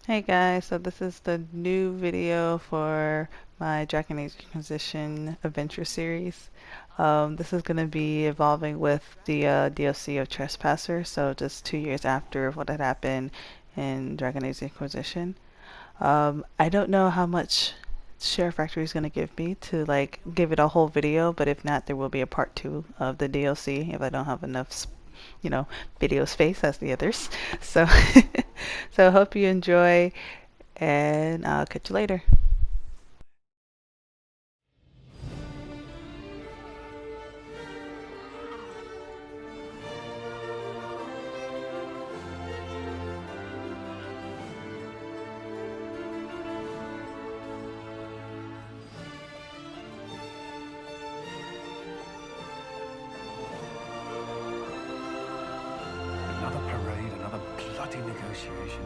Hey guys, so this is the new video for my Dragon Age Inquisition adventure series. This is going to be evolving with the DLC of Trespasser, so just 2 years after what had happened in Dragon Age Inquisition. I don't know how much Share Factory is going to give me to like give it a whole video, but if not, there will be a part two of the DLC if I don't have enough, you know, video space as the others. So, so I hope you enjoy and I'll catch you later. Another parade, another bloody negotiation.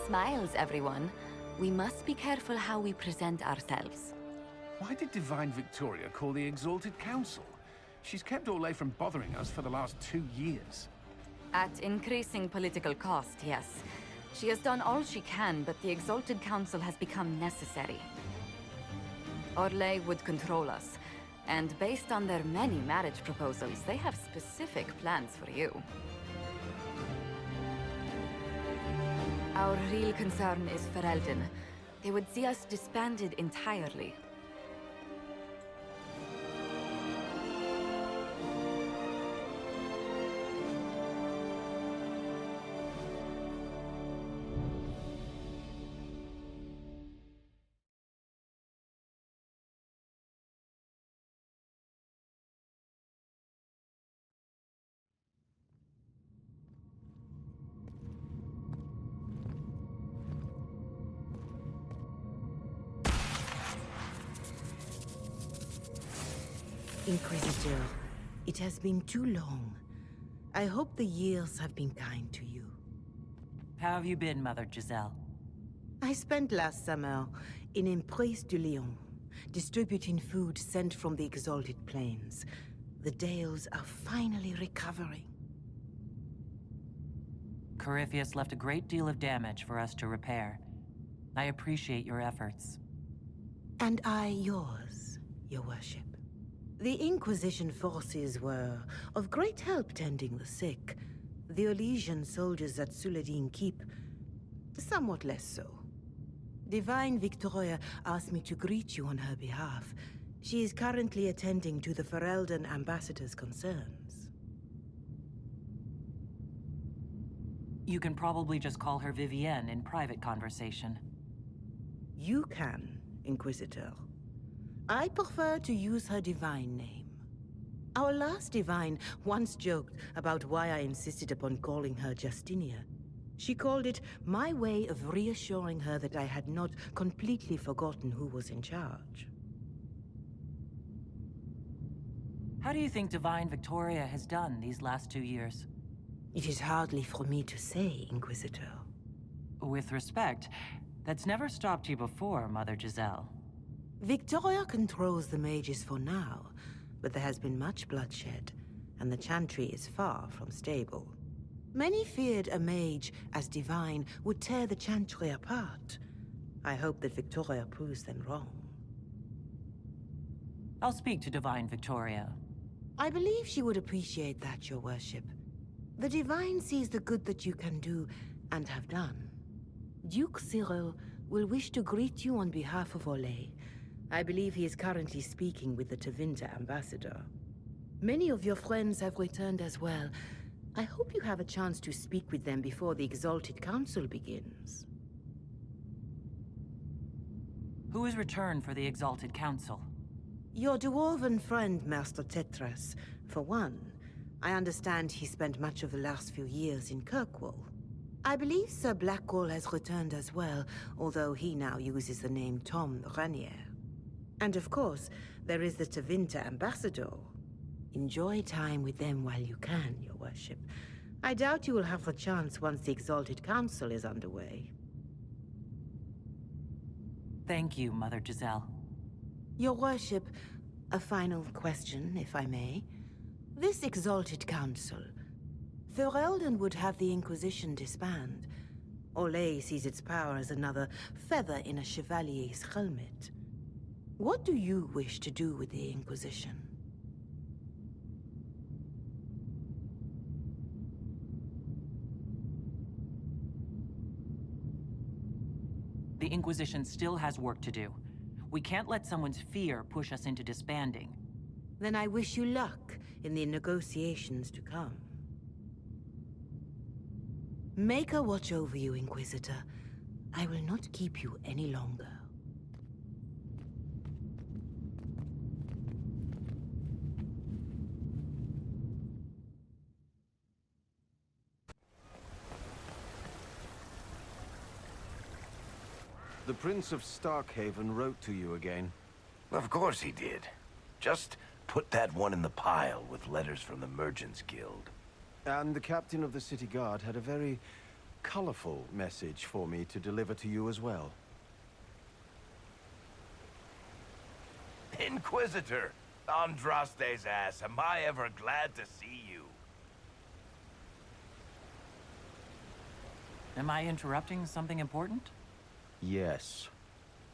Smiles, everyone. We must be careful how we present ourselves. Why did Divine Victoria call the Exalted Council? She's kept Orlais from bothering us for the last 2 years. At increasing political cost, yes. She has done all she can, but the Exalted Council has become necessary. Orlais would control us, and based on their many marriage proposals, they have specific plans for you. Our real concern is Ferelden. They would see us disbanded entirely. Inquisitor, it has been too long. I hope the years have been kind to you. How have you been, Mother Giselle? I spent last summer in Emprise du Lion, distributing food sent from the Exalted Plains. The Dales are finally recovering. Corypheus left a great deal of damage for us to repair. I appreciate your efforts. And I yours, your worship. The Inquisition forces were of great help tending the sick. The Elysian soldiers at Suladin Keep, somewhat less so. Divine Victoria asked me to greet you on her behalf. She is currently attending to the Ferelden ambassador's concerns. You can probably just call her Vivienne in private conversation. You can, Inquisitor. I prefer to use her divine name. Our last divine once joked about why I insisted upon calling her Justinia. She called it my way of reassuring her that I had not completely forgotten who was in charge. How do you think Divine Victoria has done these last 2 years? It is hardly for me to say, Inquisitor. With respect, that's never stopped you before, Mother Giselle. Victoria controls the mages for now, but there has been much bloodshed, and the Chantry is far from stable. Many feared a mage, as divine, would tear the Chantry apart. I hope that Victoria proves them wrong. I'll speak to Divine Victoria. I believe she would appreciate that, your worship. The divine sees the good that you can do, and have done. Duke Cyril will wish to greet you on behalf of Orlais. I believe he is currently speaking with the Tevinter ambassador. Many of your friends have returned as well. I hope you have a chance to speak with them before the Exalted Council begins. Who has returned for the Exalted Council? Your dwarven friend, Master Tetras. For one, I understand he spent much of the last few years in Kirkwall. I believe Sir Blackwall has returned as well, although he now uses the name Tom Ranier. And of course, there is the Tevinter ambassador. Enjoy time with them while you can, your worship. I doubt you will have the chance once the Exalted Council is underway. Thank you, Mother Giselle. Your worship, a final question, if I may. This Exalted Council, Ferelden would have the Inquisition disband. Olay sees its power as another feather in a chevalier's helmet. What do you wish to do with the Inquisition? The Inquisition still has work to do. We can't let someone's fear push us into disbanding. Then I wish you luck in the negotiations to come. Maker watch over you, Inquisitor. I will not keep you any longer. The Prince of Starkhaven wrote to you again. Of course he did. Just put that one in the pile with letters from the Merchants Guild. And the captain of the city guard had a very colorful message for me to deliver to you as well. Inquisitor! Andraste's ass, am I ever glad to see you. Am I interrupting something important? Yes.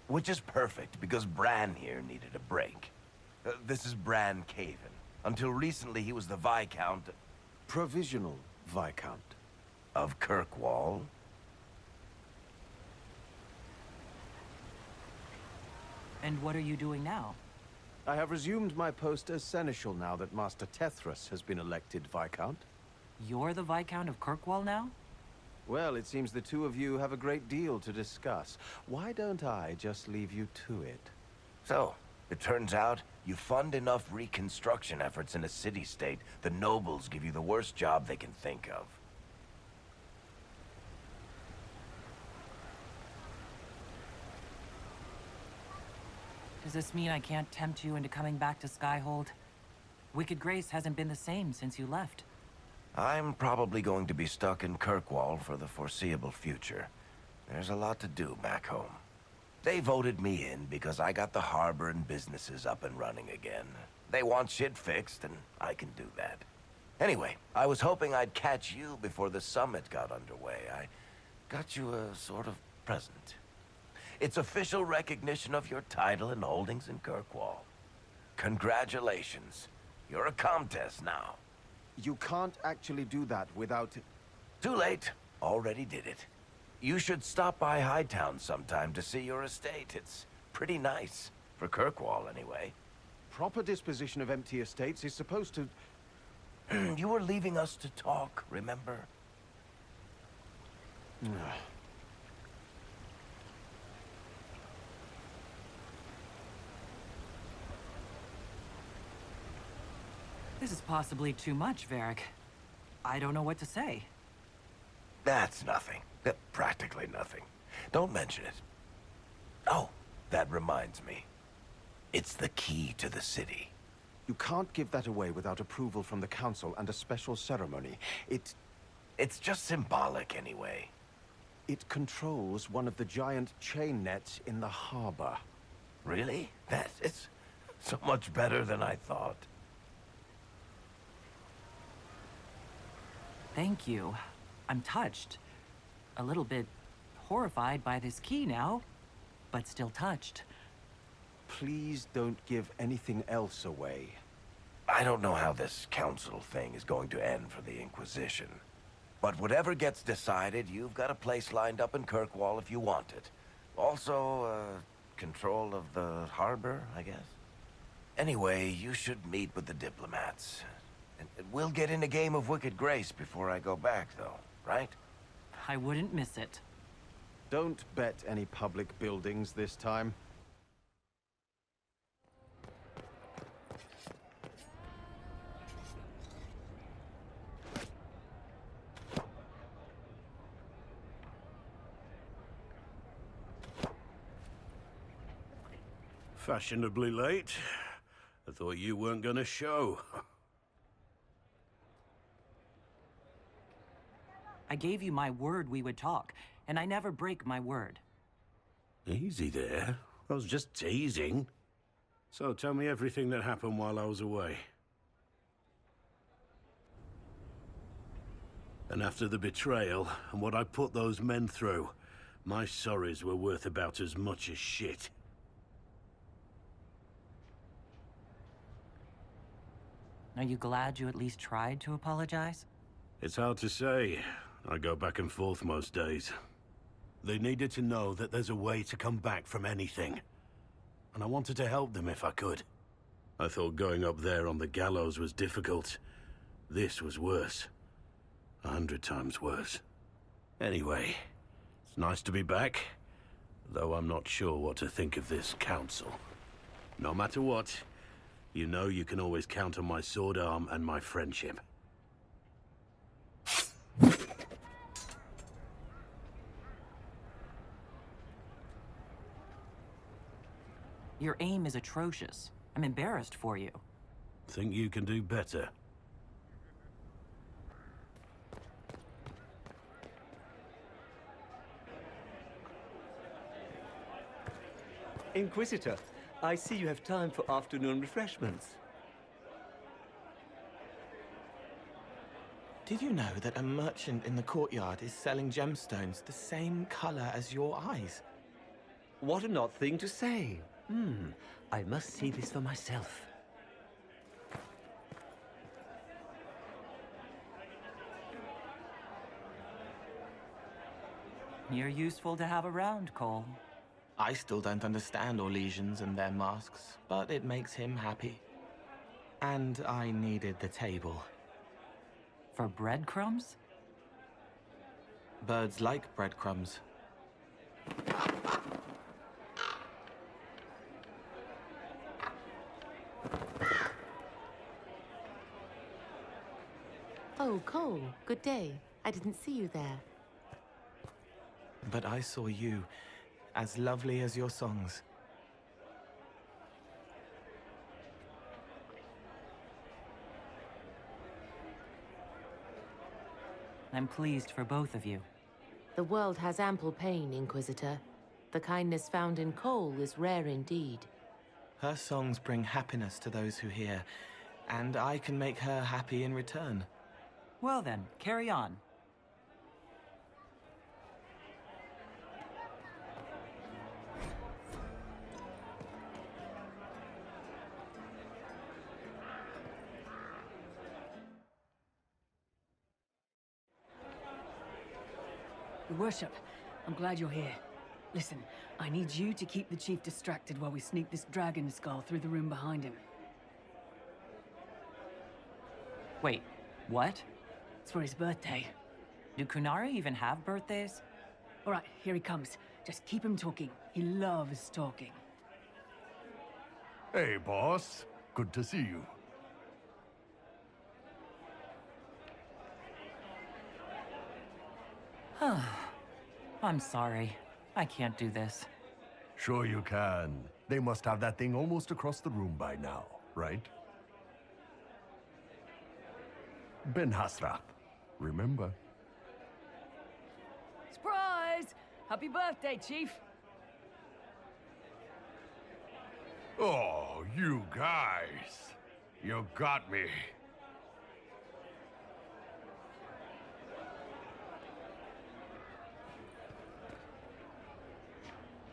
Which is perfect, because Bran here needed a break. This is Bran Caven. Until recently, he was the Viscount... Provisional Viscount. of Kirkwall. And what are you doing now? I have resumed my post as Seneschal now that Master Tethras has been elected Viscount. You're the Viscount of Kirkwall now? Well, it seems the two of you have a great deal to discuss. Why don't I just leave you to it? So, it turns out you fund enough reconstruction efforts in a city-state, the nobles give you the worst job they can think of. Does this mean I can't tempt you into coming back to Skyhold? Wicked Grace hasn't been the same since you left. I'm probably going to be stuck in Kirkwall for the foreseeable future. There's a lot to do back home. They voted me in because I got the harbor and businesses up and running again. They want shit fixed, and I can do that. Anyway, I was hoping I'd catch you before the summit got underway. I got you a sort of present. It's official recognition of your title and holdings in Kirkwall. Congratulations. You're a Comtesse now. You can't actually do that without... Too late. Already did it. You should stop by Hightown sometime to see your estate. It's pretty nice. For Kirkwall, anyway. Proper disposition of empty estates is supposed to... You were leaving us to talk, remember? This is possibly too much, Varric. I don't know what to say. That's nothing. Practically nothing. Don't mention it. Oh, that reminds me. It's the key to the city. You can't give that away without approval from the council and a special ceremony. It's just symbolic anyway. It controls one of the giant chain nets in the harbor. Really? It's so much better than I thought. Thank you. I'm touched. A little bit horrified by this key now, but still touched. Please don't give anything else away. I don't know how this council thing is going to end for the Inquisition. But whatever gets decided, you've got a place lined up in Kirkwall if you want it. Also, control of the harbor, I guess. Anyway, you should meet with the diplomats. And we'll get in a game of Wicked Grace before I go back, though, right? I wouldn't miss it. Don't bet any public buildings this time. Fashionably late. I thought you weren't gonna show. I gave you my word we would talk, and I never break my word. Easy there. I was just teasing. So tell me everything that happened while I was away. And after the betrayal, and what I put those men through, my sorries were worth about as much as shit. Are you glad you at least tried to apologize? It's hard to say. I go back and forth most days. They needed to know that there's a way to come back from anything. And I wanted to help them if I could. I thought going up there on the gallows was difficult. This was worse. 100 times worse. Anyway, it's nice to be back, though I'm not sure what to think of this council. No matter what, you know you can always count on my sword arm and my friendship. Your aim is atrocious. I'm embarrassed for you. Think you can do better? Inquisitor, I see you have time for afternoon refreshments. Did you know that a merchant in the courtyard is selling gemstones the same color as your eyes? What an odd thing to say. I must see this for myself. You're useful to have around, Cole. I still don't understand Orlesians and their masks, but it makes him happy. And I needed the table. For breadcrumbs? Birds like breadcrumbs. Oh, Cole, good day. I didn't see you there. But I saw you, as lovely as your songs. I'm pleased for both of you. The world has ample pain, Inquisitor. The kindness found in Cole is rare indeed. Her songs bring happiness to those who hear, and I can make her happy in return. Well then, carry on. Your Worship, I'm glad you're here. Listen, I need you to keep the Chief distracted while we sneak this dragon skull through the room behind him. Wait, what? It's for his birthday. Do Kunari even have birthdays? All right, here he comes. Just keep him talking. He loves talking. Hey, boss. Good to see you. I'm sorry. I can't do this. Sure you can. They must have that thing almost across the room by now, right? Ben Hasrath, remember? Surprise! Happy birthday, Chief! Oh, you guys. You got me.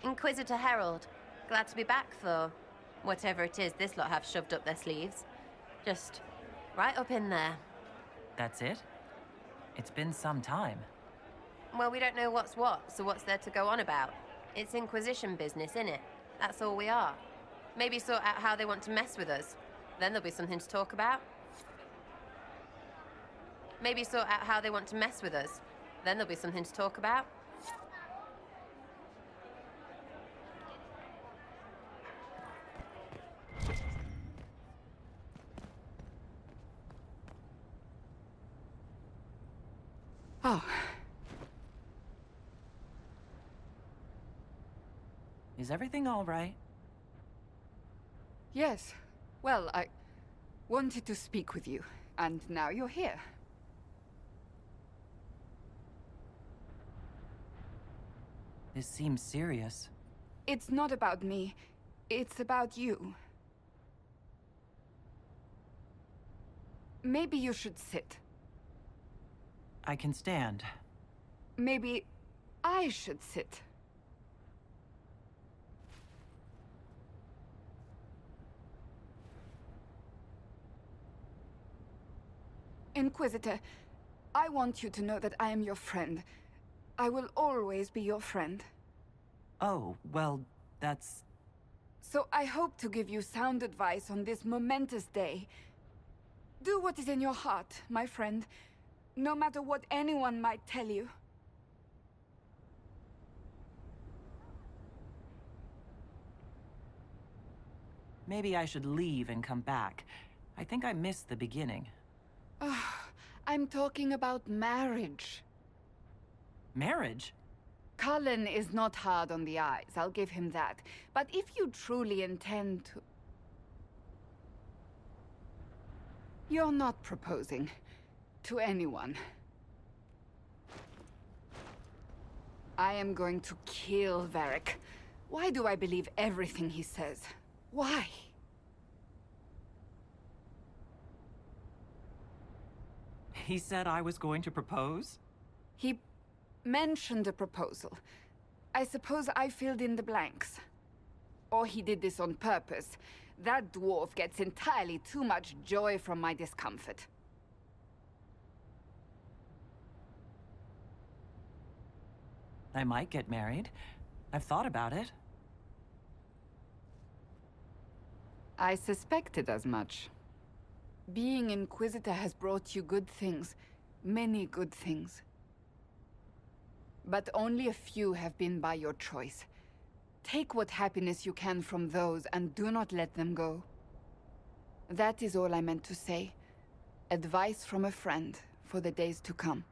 Inquisitor Herald, glad to be back for whatever it is this lot have shoved up their sleeves. Just right up in there. That's it? It's been some time. Well, we don't know what's what, so what's there to go on about? It's Inquisition business, innit? That's all we are. Maybe sort out how they want to mess with us. Then there'll be something to talk about. Maybe sort out how they want to mess with us. Then there'll be something to talk about. Oh. Is everything all right? Yes. Well, I wanted to speak with you, and now you're here. This seems serious. It's not about me. It's about you. Maybe you should sit. I can stand. Maybe I should sit. Inquisitor, I want you to know that I am your friend. I will always be your friend. Oh, well, that's... So I hope to give you sound advice on this momentous day. Do what is in your heart, my friend, no matter what anyone might tell you. Maybe I should leave and come back. I think I missed the beginning. I'm talking about marriage. Marriage? Cullen is not hard on the eyes, I'll give him that. But if you truly intend to... You're not proposing to anyone. I am going to kill Varric. Why do I believe everything he says? Why? He said I was going to propose? He mentioned a proposal. I suppose I filled in the blanks. Or he did this on purpose. That dwarf gets entirely too much joy from my discomfort. I might get married. I've thought about it. I suspected as much. Being Inquisitor has brought you good things. Many good things. But only a few have been by your choice. Take what happiness you can from those and do not let them go. That is all I meant to say. Advice from a friend for the days to come.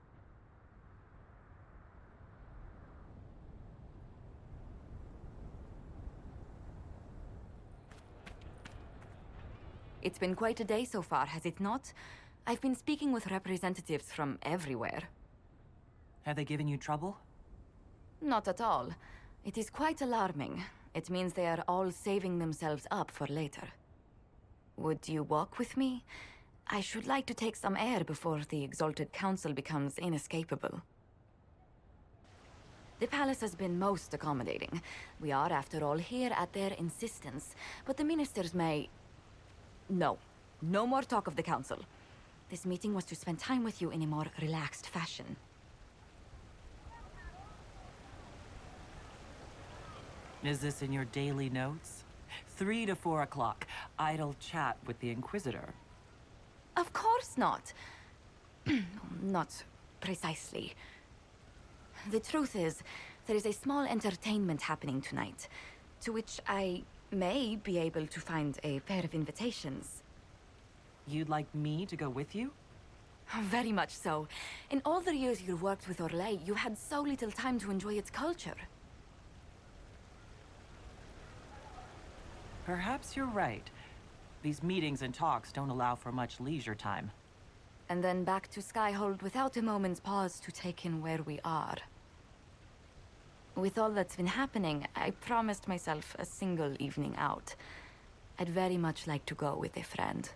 It's been quite a day so far, has it not? I've been speaking with representatives from everywhere. Have they given you trouble? Not at all. It is quite alarming. It means they are all saving themselves up for later. Would you walk with me? I should like to take some air before the Exalted Council becomes inescapable. The palace has been most accommodating. We are, after all, here at their insistence, but the ministers may... No. No more talk of the council. This meeting was to spend time with you in a more relaxed fashion. Is this in your daily notes? 3 to 4 o'clock. Idle chat with the Inquisitor. Of course not. Not precisely. The truth is, there is a small entertainment happening tonight, to which I may be able to find a pair of invitations. You'd like me to go with you? Very much so. In all the years you worked with Orlais, you had so little time to enjoy its culture. Perhaps you're right. These meetings and talks don't allow for much leisure time. And then back to Skyhold without a moment's pause to take in where we are. With all that's been happening, I promised myself a single evening out. I'd very much like to go with a friend.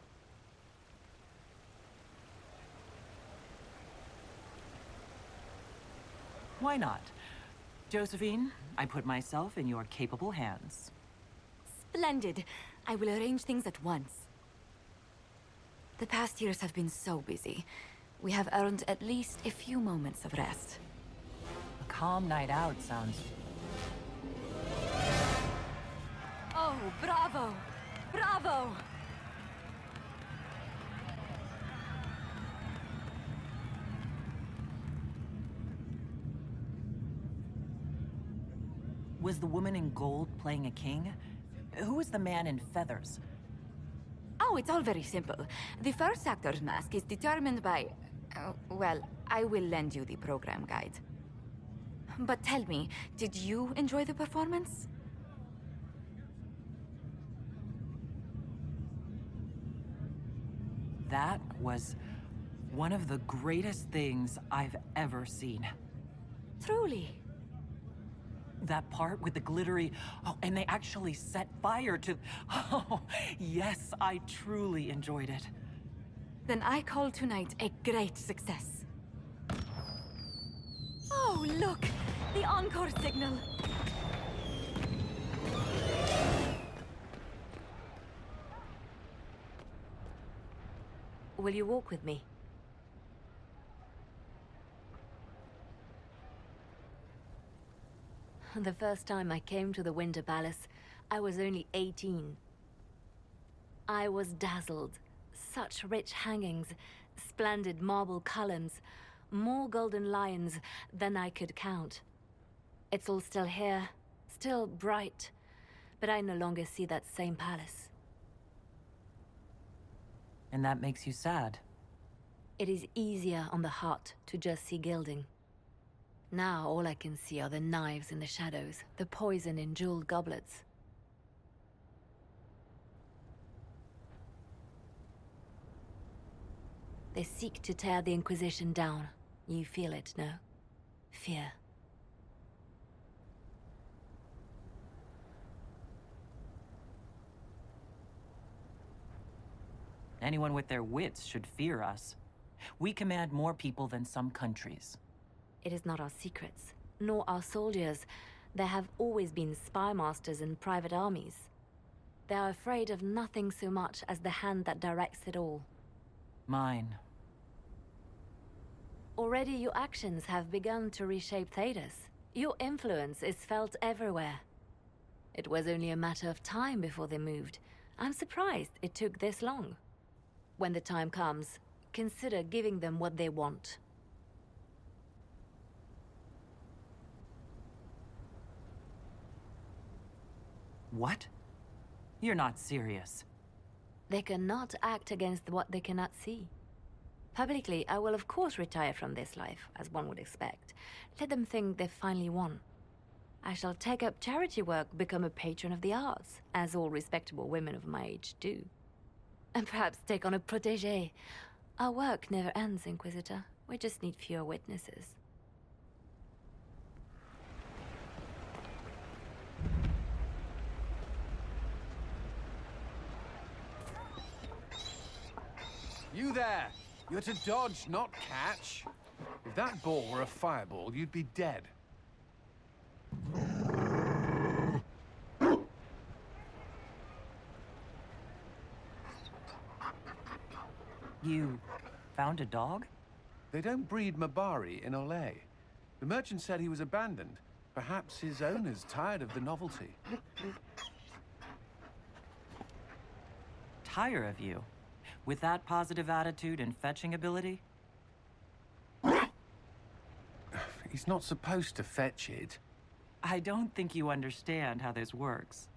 Why not? Josephine, I put myself in your capable hands. Splendid. I will arrange things at once. The past years have been so busy. We have earned at least a few moments of rest. A calm night out sounds... Oh, bravo! Bravo! Was the woman in gold playing a king? Who was the man in feathers? Oh, it's all very simple. The first actor's mask is determined by... well, I will lend you the program guide. But tell me, did you enjoy the performance? That was one of the greatest things I've ever seen. Truly. That part with the glittery... Oh, and they actually set fire to... Oh, yes, I truly enjoyed it. Then I call tonight a great success. Oh, look! The encore signal! Will you walk with me? The first time I came to the Winter Palace, I was only 18. I was dazzled. Such rich hangings, splendid marble columns, more golden lions than I could count. It's all still here, still bright, but I no longer see that same palace. And that makes you sad? It is easier on the heart to just see gilding. Now all I can see are the knives in the shadows, the poison in jeweled goblets. They seek to tear the Inquisition down. You feel it, no? Fear. Anyone with their wits should fear us. We command more people than some countries. It is not our secrets, nor our soldiers. There have always been spy masters and private armies. They are afraid of nothing so much as the hand that directs it all. Mine. Already your actions have begun to reshape Thedas. Your influence is felt everywhere. It was only a matter of time before they moved. I'm surprised it took this long. When the time comes, consider giving them what they want. What? You're not serious. They cannot act against what they cannot see. Publicly, I will of course retire from this life, as one would expect. Let them think they've finally won. I shall take up charity work, become a patron of the arts, as all respectable women of my age do. And perhaps take on a protégé. Our work never ends, Inquisitor. We just need fewer witnesses. You there! You're to dodge, not catch. If that ball were a fireball, you'd be dead. You found a dog? They don't breed Mabari in Olay. The merchant said he was abandoned. Perhaps his owner's tired of the novelty. Tire of you? With that positive attitude and fetching ability? He's not supposed to fetch it. I don't think you understand how this works.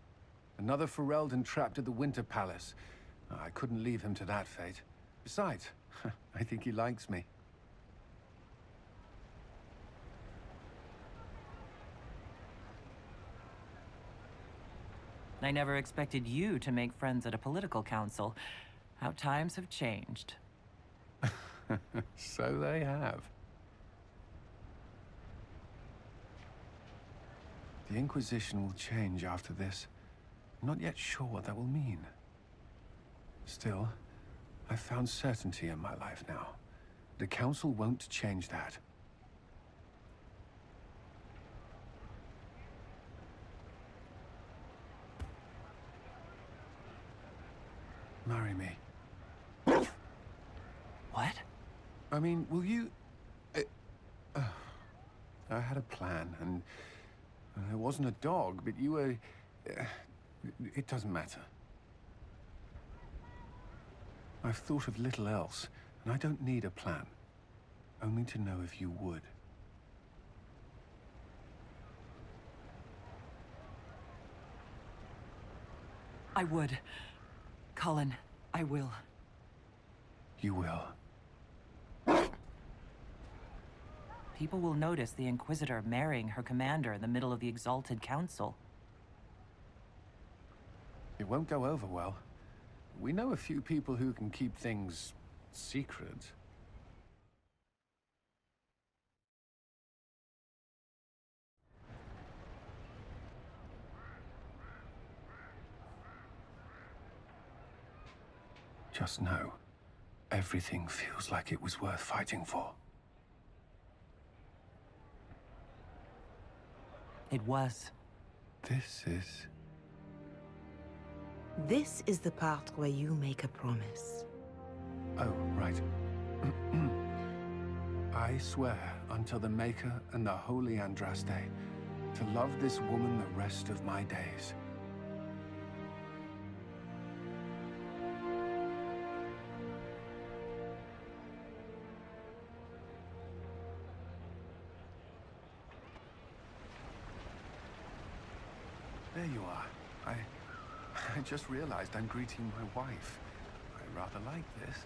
Another Ferelden trapped at the Winter Palace. I couldn't leave him to that fate. Besides, I think he likes me. I never expected you to make friends at a political council. How times have changed. So they have. The Inquisition will change after this. I'm not yet sure what that will mean. Still, I've found certainty in my life now. The Council won't change that. Marry me. What? I mean, will you... I had a plan, and there wasn't a dog, but you were... it doesn't matter. I've thought of little else, and I don't need a plan. Only to know if you would. I would. Cullen, I will. You will. People will notice the Inquisitor marrying her commander in the middle of the Exalted Council. It won't go over well. We know a few people who can keep things secret. Just know, everything feels like it was worth fighting for. It was. This is... This is the part where you make a promise. Oh, right. I swear unto the Maker and the Holy Andraste to love this woman the rest of my days. There you are. I just realized I'm greeting my wife. I rather like this.